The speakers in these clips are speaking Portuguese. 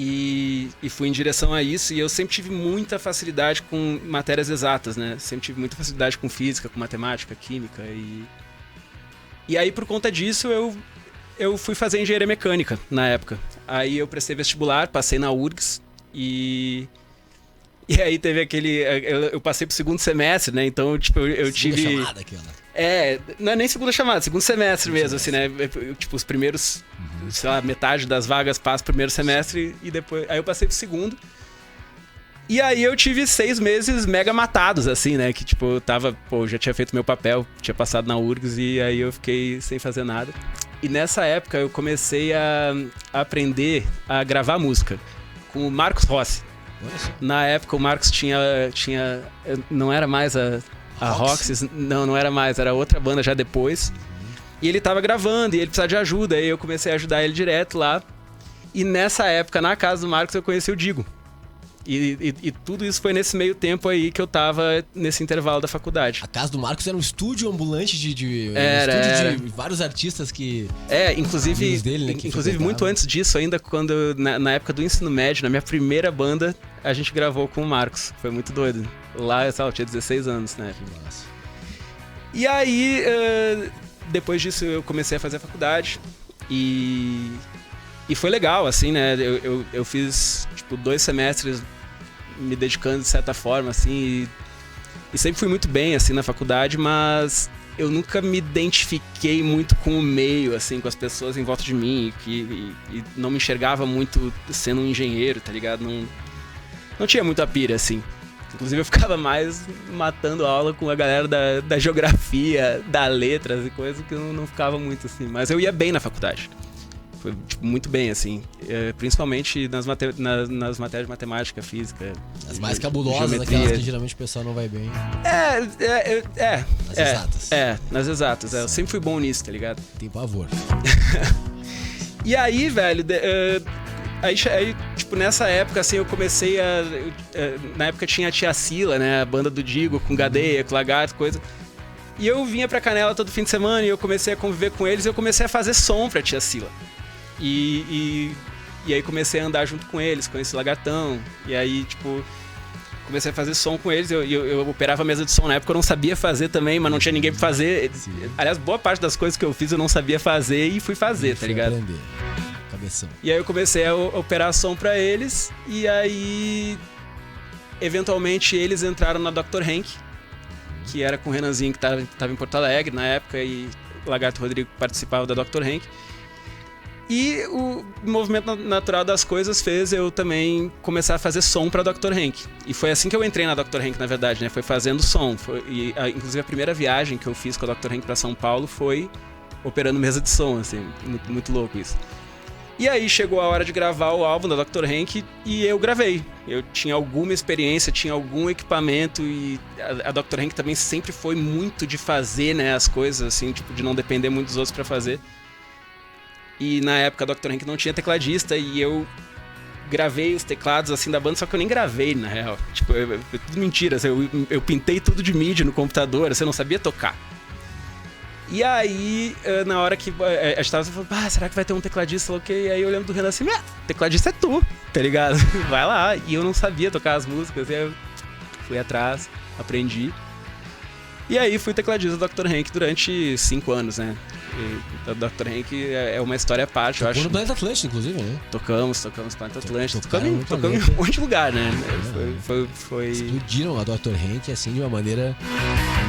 E fui em direção a isso, e eu sempre tive muita facilidade com matérias exatas, né? Sempre tive muita facilidade com física, com matemática, química, e aí por conta disso eu fui fazer engenharia mecânica na época. Aí eu prestei vestibular, passei na URGS, e aí teve aquele... Eu passei pro segundo semestre, né? Então, tipo, eu tive... Segunda chamada aqui, né? Não é nem segunda chamada, segundo semestre mesmo, assim, né? Tipo, os primeiros, sei lá, metade das vagas passa pro primeiro semestre e depois... Aí eu passei pro segundo. E aí eu tive 6 meses mega matados, assim, né? Que, tipo, eu tava... Pô, já tinha feito meu papel, tinha passado na URGS e aí eu fiquei sem fazer nada. E nessa época eu comecei a aprender a gravar música com o Marcos Rossi. Na época o Marcos tinha não era mais a Roxys, não era mais, era outra banda já depois. E ele tava gravando e ele precisava de ajuda, aí eu comecei a ajudar ele direto lá. E nessa época, na casa do Marcos, eu conheci o Digo. E tudo isso foi nesse meio tempo aí que eu tava nesse intervalo da faculdade. A casa do Marcos era um estúdio ambulante de vários artistas que... inclusive, dele, né, inclusive muito antes disso, ainda quando na época do ensino médio, na minha primeira banda, a gente gravou com o Marcos. Foi muito doido. Lá, eu tinha 16 anos, né? Nossa. E aí, depois disso eu comecei a fazer a faculdade e foi legal, assim, né? Eu fiz, tipo, 2 semestres me dedicando de certa forma, assim, e sempre fui muito bem, assim, na faculdade, mas eu nunca me identifiquei muito com o meio, assim, com as pessoas em volta de mim, e não me enxergava muito sendo um engenheiro, tá ligado? Não tinha muita pira, assim. Inclusive eu ficava mais matando aula com a galera da geografia, da letras e coisas que eu não ficava muito, assim. Mas eu ia bem na faculdade. Foi, tipo, muito bem, assim. Principalmente nas matérias de matemática, física. As mais cabulosas, geometria. aquelas que geralmente o pessoal não vai bem. Nas exatas. Nas exatas. Eu sempre fui bom nisso, tá ligado? Tem pavor. E aí, velho... Aí, tipo, nessa época, assim, eu comecei na época tinha a Tia Sila, né? A banda do Digo, com Gadeia, com Lagarto, coisa. E eu vinha pra Canela todo fim de semana e eu comecei a conviver com eles e eu comecei a fazer som pra Tia Sila. E aí comecei a andar junto com eles, conheci o Lagartão. E aí, tipo, comecei a fazer som com eles. Eu operava a mesa de som. Na época eu não sabia fazer também, mas não tinha ninguém pra fazer. Sim. Aliás, boa parte das coisas que eu fiz eu não sabia fazer e fui fazer, tá ligado? Aprender. Cabeção. E aí eu comecei a operar som pra eles. E aí, eventualmente, eles entraram na Dr. Hank, que era com o Renanzinho, que tava em Porto Alegre na época, e o Lagarto Rodrigo participava da Dr. Hank. E o movimento natural das coisas fez eu também começar a fazer som pra Dr. Hank. E foi assim que eu entrei na Dr. Hank, na verdade, né? Foi fazendo som. Inclusive a primeira viagem que eu fiz com a Dr. Hank pra São Paulo foi operando mesa de som, assim. Muito, muito louco isso. E aí chegou a hora de gravar o álbum da Dr. Hank e eu gravei. Eu tinha alguma experiência, tinha algum equipamento e a Dr. Hank também sempre foi muito de fazer, né, as coisas, assim, tipo, de não depender muito dos outros pra fazer. E na época a Dr. Hank não tinha tecladista e eu gravei os teclados, assim, da banda, só que eu nem gravei, na real. Tipo, tudo mentira, eu pintei tudo de MIDI no computador, assim, eu não sabia tocar. E aí, na hora que a gente tava falando, será que vai ter um tecladista? Ok, e aí eu lembro do Renan assim, tecladista é tu, tá ligado? Vai lá. E eu não sabia tocar as músicas, e aí eu fui atrás, aprendi. E aí fui tecladista do Dr. Hank durante 5 anos, né? E o Dr. Hank é uma história à parte, eu acho. No Planeta Atlântico, inclusive, né? Tocamos Planeta Atlântico. Tocamos em um monte de lugar, né? Foi... Explodiram a Dr. Hank, assim, de uma maneira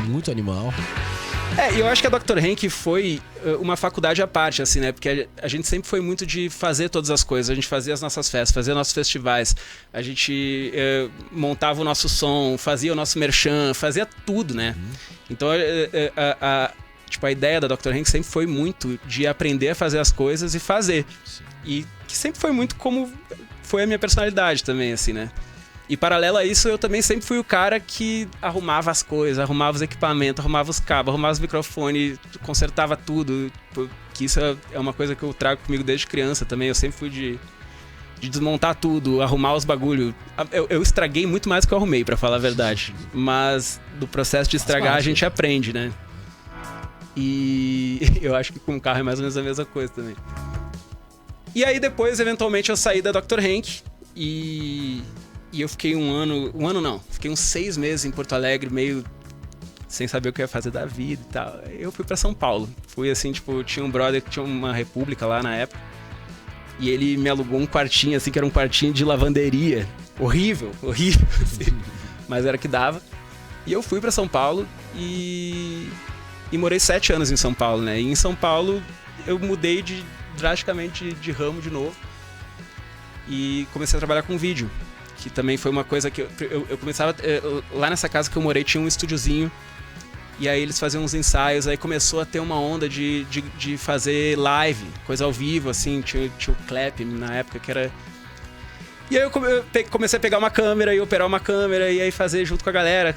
muito animal. Eu acho que a Dr. Hank foi uma faculdade à parte, assim, né? Porque a gente sempre foi muito de fazer todas as coisas. A gente fazia as nossas festas, fazia nossos festivais. A gente montava o nosso som, fazia o nosso merchan, fazia tudo, né? Então, a ideia da Dr. Hank sempre foi muito de aprender a fazer as coisas e fazer. Sim. E que sempre foi muito como foi a minha personalidade também, assim, né? E paralelo a isso, eu também sempre fui o cara que arrumava as coisas, arrumava os equipamentos, arrumava os cabos, arrumava os microfones, consertava tudo. Que isso é uma coisa que eu trago comigo desde criança também. Eu sempre fui de desmontar tudo, arrumar os bagulho. Eu estraguei muito mais do que eu arrumei, pra falar a verdade. Mas do processo de estragar a gente aprende, né? E eu acho que com o carro é mais ou menos a mesma coisa também. E aí depois, eventualmente, eu saí da Dr. Hank e eu fiquei fiquei uns 6 meses em Porto Alegre, meio sem saber o que eu ia fazer da vida e tal. Eu fui pra São Paulo. Fui assim, tipo, tinha um brother que tinha uma república lá na época. E ele me alugou um quartinho, assim, que era um quartinho de lavanderia. Horrível, assim. Mas era o que dava. E eu fui pra São Paulo e morei 7 anos em São Paulo, né? E em São Paulo eu mudei drasticamente de ramo de novo. E comecei a trabalhar com vídeo. Que também foi uma coisa que eu começava... Lá nessa casa que eu morei tinha um estúdiozinho. E aí eles faziam uns ensaios, aí começou a ter uma onda de fazer live, coisa ao vivo, assim, tinha o Clap na época que era... E aí eu comecei a pegar uma câmera e operar uma câmera e aí fazer junto com a galera.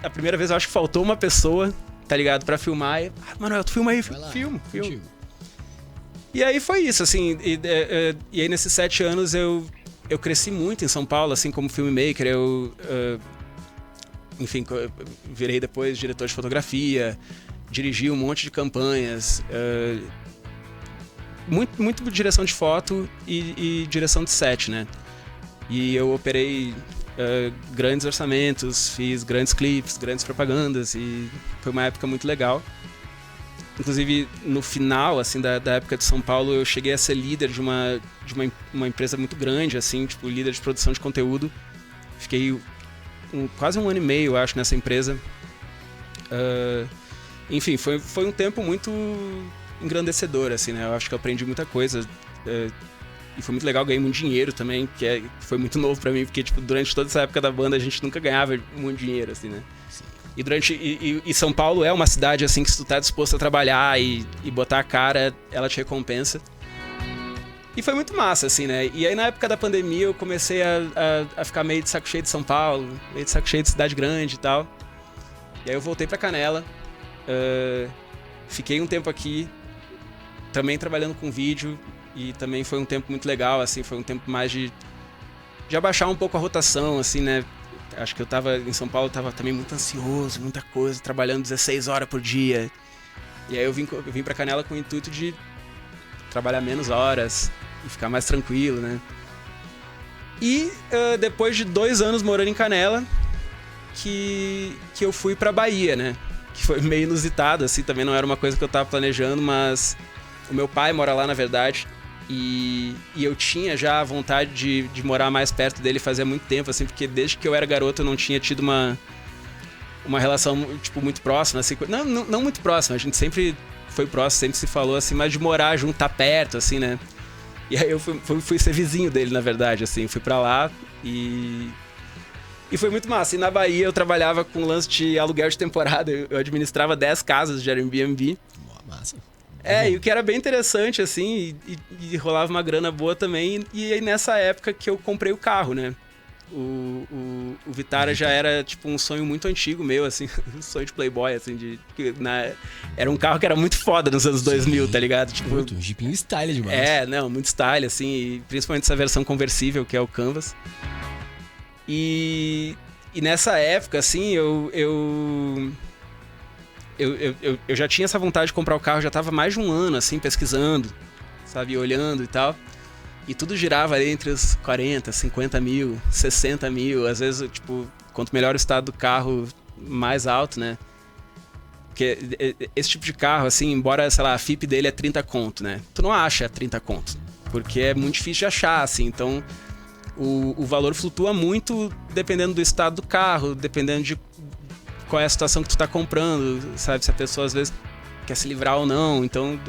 A primeira vez eu acho que faltou uma pessoa, tá ligado, pra filmar. E, Manuel, tu filma aí, filma. E aí foi isso, assim, e aí nesses 7 anos eu cresci muito em São Paulo, assim, como filmmaker, enfim, virei depois diretor de fotografia, dirigi um monte de campanhas, muito direção de foto e direção de set, né? E eu operei grandes orçamentos, fiz grandes clipes, grandes propagandas e foi uma época muito legal. Inclusive, no final, assim, da época de São Paulo, eu cheguei a ser líder de uma empresa muito grande, assim, tipo, líder de produção de conteúdo. Fiquei quase 1 ano e meio, eu acho, nessa empresa. Enfim, foi um tempo muito engrandecedor, assim, né? Eu acho que eu aprendi muita coisa. E foi muito legal, ganhei muito dinheiro também, que foi muito novo pra mim, porque, tipo, durante toda essa época da banda, a gente nunca ganhava muito dinheiro, assim, né? Sim. E São Paulo é uma cidade, assim, que se tu tá disposto a trabalhar e botar a cara, ela te recompensa. E foi muito massa, assim, né? E aí, na época da pandemia, eu comecei a ficar meio de saco cheio de São Paulo, meio de saco cheio de cidade grande e tal. E aí eu voltei pra Canela, fiquei um tempo aqui, também trabalhando com vídeo, e também foi um tempo muito legal, assim, foi um tempo mais de abaixar um pouco a rotação, assim, né? Acho que eu tava em São Paulo, tava também muito ansioso, muita coisa, trabalhando 16 horas por dia. E aí eu vim pra Canela com o intuito de trabalhar menos horas e ficar mais tranquilo, né? E depois de 2 anos morando em Canela, que eu fui pra Bahia, né? Que foi meio inusitado, assim, também não era uma coisa que eu tava planejando, mas o meu pai mora lá, na verdade. E eu tinha já a vontade de morar mais perto dele fazia muito tempo, assim, porque desde que eu era garoto eu não tinha tido uma relação, tipo, muito próxima, assim, não muito próxima, a gente sempre foi próximo, sempre se falou, assim, mas de morar junto, tá perto, assim, né? E aí eu fui ser vizinho dele, na verdade, assim, fui pra lá e foi muito massa. E na Bahia eu trabalhava com lance de aluguel de temporada, eu administrava 10 casas de Airbnb. Massa. E o que era bem interessante, assim, e rolava uma grana boa também. E aí nessa época que eu comprei o carro, né? O Vitara já era, tipo, um sonho muito antigo meu, assim, um sonho de playboy, assim, era um carro que era muito foda nos anos 2000, tá ligado? Tipo, muito, um Jeepinho style demais. Muito style, assim, e principalmente essa versão conversível, que é o Canvas. E nessa época, assim, eu já tinha essa vontade de comprar o carro, já tava mais de 1 ano, assim, pesquisando, sabe, olhando e tal. E tudo girava ali entre os 40, 50 mil, 60 mil. Às vezes, tipo, quanto melhor o estado do carro, mais alto, né? Porque esse tipo de carro, assim, embora, sei lá, a FIP dele é 30 conto, né? Tu não acha 30 conto, porque é muito difícil de achar, assim. Então, o valor flutua muito dependendo do estado do carro, dependendo de qual é a situação que tu tá comprando, sabe? Se a pessoa, às vezes, quer se livrar ou não. Então,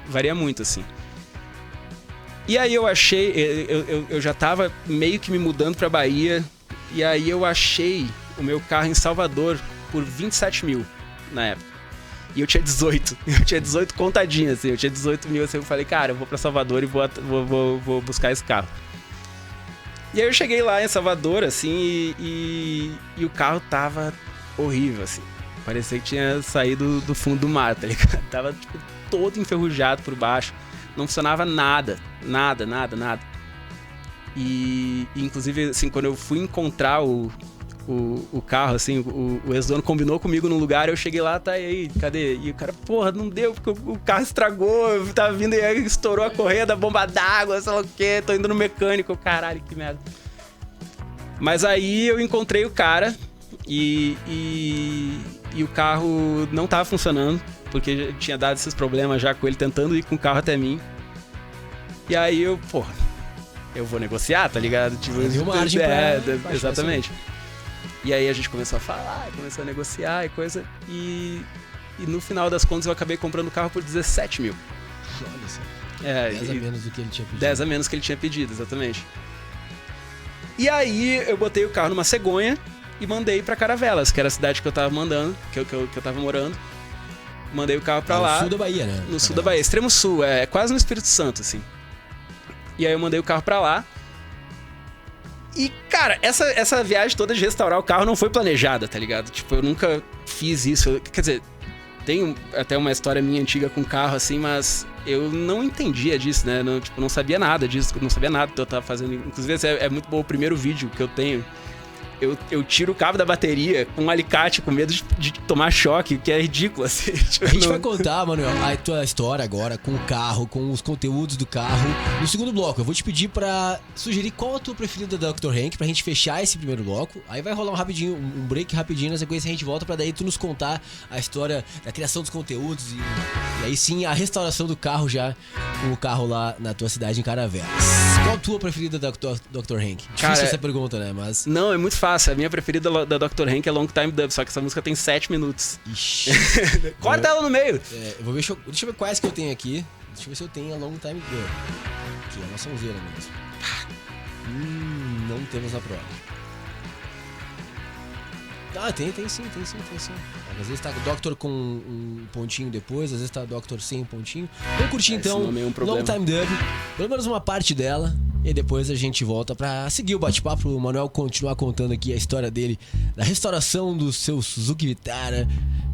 varia muito, assim. E aí eu achei, eu já tava meio que me mudando pra Bahia, e aí eu achei o meu carro em Salvador por 27 mil na época. E eu tinha 18, contadinho, assim, eu tinha 18 mil, assim, eu falei, cara, eu vou pra Salvador e vou buscar esse carro. E aí eu cheguei lá em Salvador, assim, e o carro tava horrível, assim, parecia que tinha saído do fundo do mar, tá ligado? Tava, tipo, todo enferrujado por baixo. Não funcionava nada. E inclusive, assim, quando eu fui encontrar o o carro, assim, o ex-dono combinou comigo num lugar, eu cheguei lá, tá, e aí, cadê? E o cara, porra, não deu, porque o carro estragou, eu tava vindo e aí estourou a correia da bomba d'água, sei lá o quê, tô indo no mecânico, caralho, que merda. Mas aí eu encontrei o cara e o carro não tava funcionando, porque eu tinha dado esses problemas já com ele, tentando ir com o carro até mim. E aí eu, porra, eu vou negociar, tá ligado? Tipo, deu margem pra exatamente. E aí a gente começou a falar, começou a negociar e coisa. E no final das contas eu acabei comprando o carro por 17 mil. Olha só. 10 a menos do que ele tinha pedido. 10 a menos que ele tinha pedido, exatamente. E aí eu botei o carro numa cegonha e mandei pra Caravelas, que era a cidade que eu tava mandando, que eu tava morando. Mandei o carro pra lá. No sul da Bahia, né? No sul da Bahia, extremo sul, é quase no Espírito Santo, assim. E aí eu mandei o carro pra lá. E, cara, essa viagem toda de restaurar o carro não foi planejada, tá ligado? Tipo, eu nunca fiz isso. Quer dizer, tem até uma história minha antiga com carro, assim, mas eu não entendia disso, né? Não sabia nada disso, não sabia nada do que eu tava fazendo. Inclusive, é muito bom o primeiro vídeo que eu tenho. Eu tiro o cabo da bateria com um alicate, com medo de tomar choque, que é ridículo, assim. Tipo, a gente vai contar, Manuel, a tua história agora com o carro, com os conteúdos do carro. No segundo bloco, eu vou te pedir pra sugerir qual a tua preferida da Dr. Hank, pra gente fechar esse primeiro bloco. Aí vai rolar um break rapidinho, na sequência a gente volta pra daí tu nos contar a história da criação dos conteúdos e aí sim a restauração do carro já, com o carro lá na tua cidade em Caravelas. Qual a tua preferida da Dr. Hank? Difícil essa pergunta, né? Mas... Não, é muito fácil. A minha preferida da Dr. Hank é Long Time Dub, só que essa música tem 7 minutos. Ixi. Corta ela no meio. Deixa eu ver quais que eu tenho aqui. Deixa eu ver se eu tenho a Long Time Dub. Aqui, é uma sonzeira mesmo. Não temos na prova. Ah, tem sim. Às vezes tá Doctor com um pontinho depois, às vezes tá Doctor sem um pontinho. Vamos curtir então Long Time Dub, pelo menos uma parte dela. E depois a gente volta pra seguir o bate-papo, o Manuel continuar contando aqui a história dele, da restauração do seu Suzuki Vitara,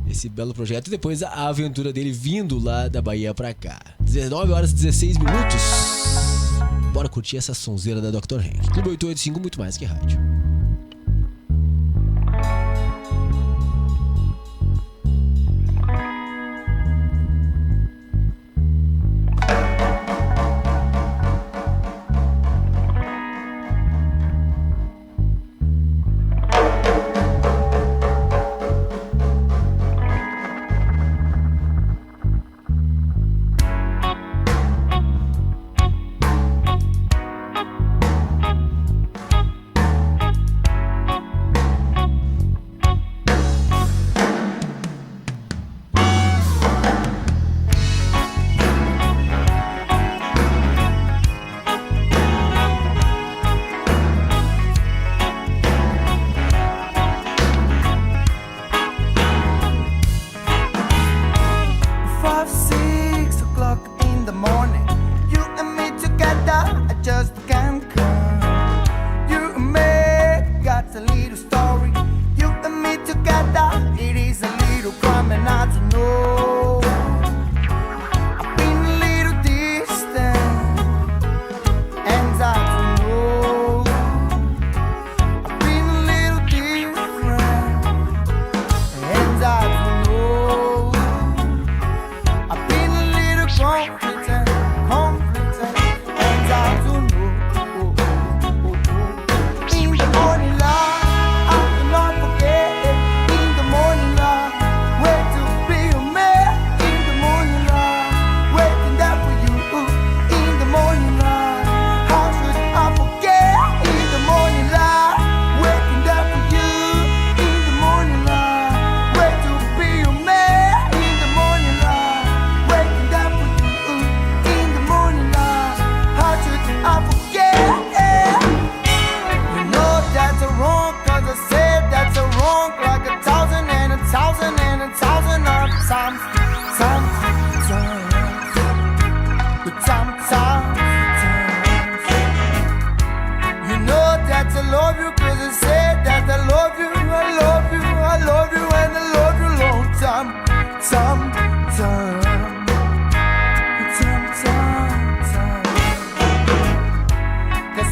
esse belo projeto, e depois a aventura dele vindo lá da Bahia pra cá. 19 horas e 16 minutos. Bora curtir essa sonzeira da Dr. Hank. Clube 885, muito mais que rádio.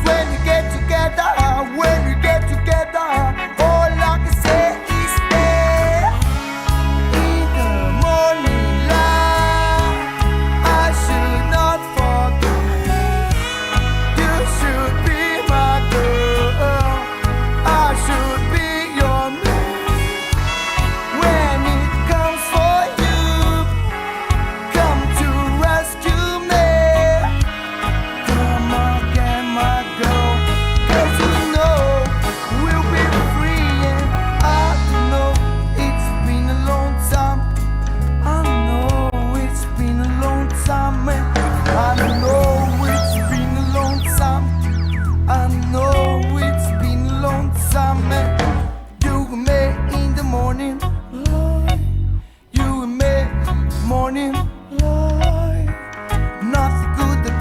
When you get together, when you